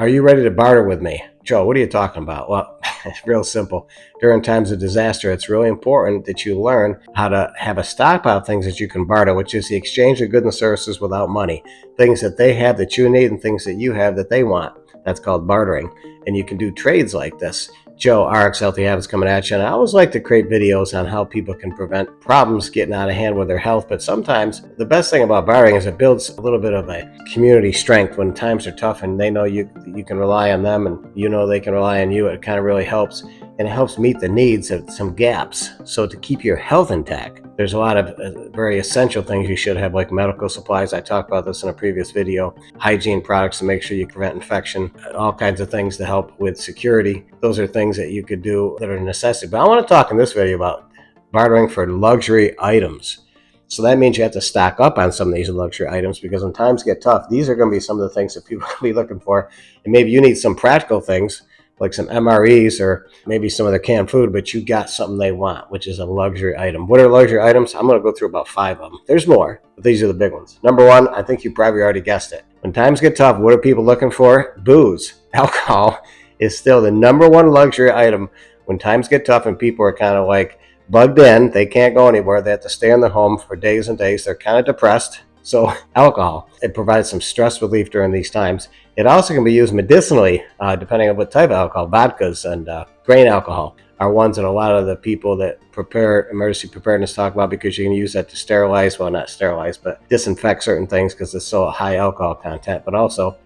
Are you ready to barter with me? Joe, what are you talking about? Well, it's real simple. During times of disaster, it's really important that you learn how to have a stockpile of things that you can barter, which is the exchange of goods and services without money. Things that they have that you need and things that you have that they want. That's called bartering. And you can do trades like this. Joe, RX Healthy Habits coming at you. And I always like to create videos on how people can prevent problems getting out of hand with their health. But sometimes the best thing about bartering is it builds a little bit of a community strength when times are tough and they know you can rely on them and you know they can rely on you. It kind of really helps. And it helps meet the needs of some gaps. So to keep your health intact, there's a lot of very essential things you should have, like medical supplies. I talked about this in a previous video. Hygiene products to make sure you prevent infection, all kinds of things to help with security. Those are things that you could do that are a necessity. But I want to talk in this video about bartering for luxury items. So that means you have to stock up on some of these luxury items, because when times get tough, these are going to be some of the things that people will be looking for. And maybe you need some practical things like some MREs or maybe some of their canned food, but you got something they want, which is a luxury item. What are luxury items? I'm going to go through about 5 of them. There's more, but these are the big ones. Number 1, I think you probably already guessed it. When times get tough, what are people looking for? Booze. Alcohol is still the number 1 luxury item when times get tough and people are kind of like bugged in. They can't go anywhere. They have to stay in their home for days and days. They're kind of depressed. So alcohol, it provides some stress relief during these times. It also can be used medicinally, depending on what type of alcohol. Vodkas and grain alcohol are ones that a lot of the people that prepare emergency preparedness talk about, because you can use that to sterilize, well, not sterilize, but disinfect certain things because it's so high alcohol content. But also,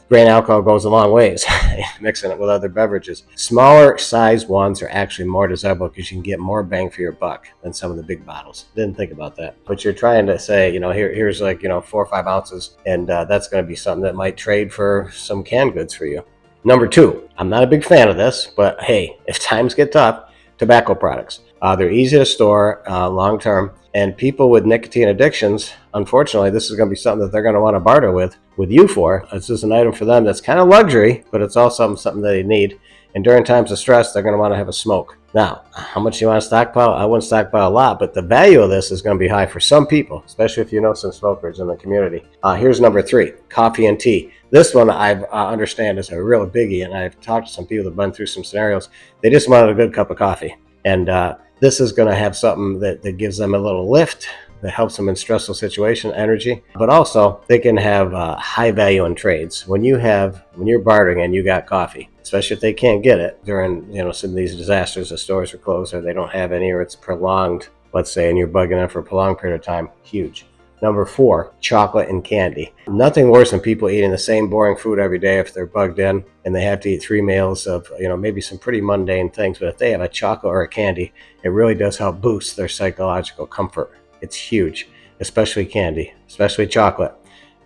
grain alcohol goes a long ways, mixing it with other beverages. Smaller size ones are actually more desirable because you can get more bang for your buck than some of the big bottles. Didn't think about that. But you're trying to say, here's like, 4 or 5 ounces, and that's going to be something that might trade for some canned goods for you. Number 2, I'm not a big fan of this, but hey, if times get tough, tobacco products. They're easy to store long term, and people with nicotine addictions, unfortunately, this is going to be something that they're going to want to barter with you for. This is an item for them that's kind of luxury, but it's also something that they need. And during times of stress, they're going to want to have a smoke. Now, how much you want to stockpile? I wouldn't stockpile a lot, but the value of this is going to be high for some people, especially if you know some smokers in the community. Here's number 3, coffee and tea. This one I understand is a real biggie, and I've talked to some people that have been through some scenarios. They just wanted a good cup of coffee. And this is going to have something that gives them a little lift, that helps them in stressful situation, energy, but also they can have high value in trades. When you're bartering and you got coffee, especially if they can't get it during some of these disasters, the stores are closed or they don't have any, or it's prolonged, let's say, and you're bugging them for a prolonged period of time, huge. Number 4, chocolate and candy. Nothing worse than people eating the same boring food every day if they're bugged in and they have to eat 3 meals of maybe some pretty mundane things. But if they have a chocolate or a candy, it really does help boost their psychological comfort. It's huge, especially candy, especially chocolate.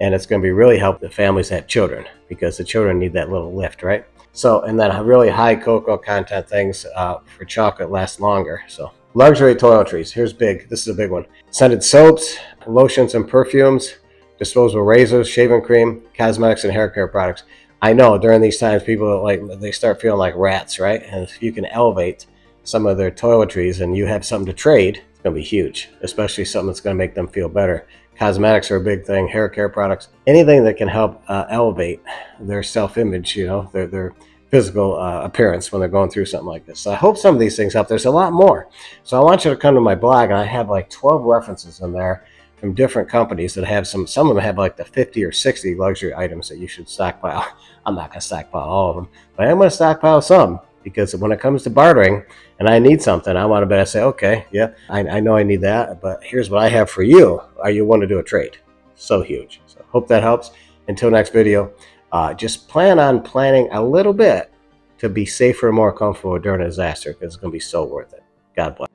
And it's going to be really help the families that have children, because the children need that little lift, right? So, and then really high cocoa content things for chocolate last longer. So luxury toiletries. Here's big. This is a big one. Scented soaps, lotions and perfumes, disposable razors, shaving cream, cosmetics and hair care products. I know during these times people they start feeling like rats, right? And if you can elevate some of their toiletries and you have something to trade, it's going to be huge, especially something that's going to make them feel better. Cosmetics are a big thing, hair care products, anything that can help elevate their self-image, their physical appearance when they're going through something like this. So I hope some of these things help. There's a lot more. So I want you to come to my blog, and I have like 12 references in there from different companies that have some of them have like the 50 or 60 luxury items that you should stockpile. I'm not going to stockpile all of them, but I am going to stockpile some, because when it comes to bartering and I need something, I want to be able to say, okay, yeah, I know I need that, but here's what I have for you. Are you want to do a trade? So huge. So hope that helps. Until next video, just plan on planning a little bit to be safer and more comfortable during a disaster, because it's going to be so worth it. God bless.